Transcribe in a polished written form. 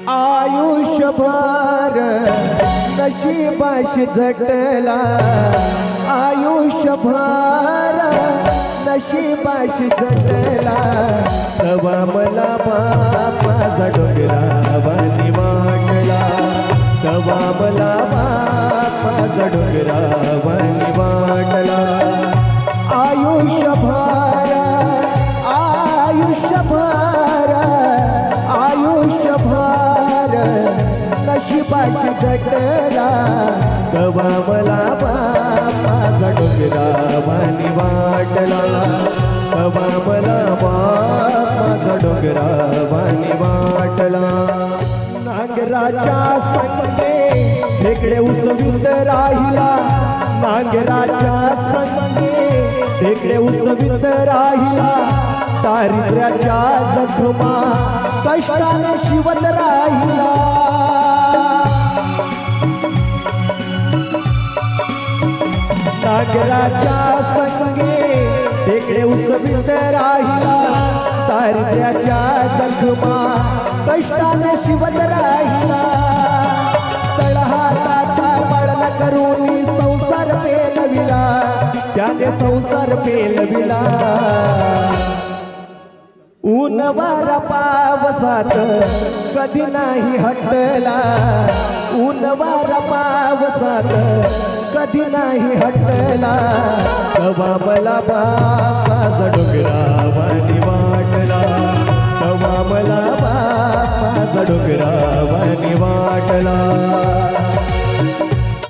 आयुष्यभर नशिबाशी झटला, आयुष्यभर नशिबाशी झटला, तवा मला बाप माझा डोंगरावानी वाटला, तवा मला बाप माझा डोंगरावानी वाटला. आयुष्यभर आयुष्यभर आयुष्यभर नशिबाशी झटला, तवा मला बाप माझा डोंगरावानी वाटला, तवा मला बाप माझा डोंगरावानी वाटला. नांगराच्या संगे ढेकळे उसवीत राहिला, नांगराच्या संगे ढेकळे उसवीत राहिला, दारिद्र्याच्या जखमा कष्टाने शिवत राहिला. नांगराच्या संगे ढेकळे उसवीत राहिला, दारिद्र्याच्या जखमा कष्टाने शिवत राहिला. तळहाताचा बळण करून संसार पेलविला, त्याने संसार पेलविला. ऊन वारा पावसात कधी नाही हटला, ऊन वारा पावसात कधी नाही हटला, तवा मला बाप माझा डोंगरावानी वाटला, तवा मला बाप माझा डोंगरावानी वाटला.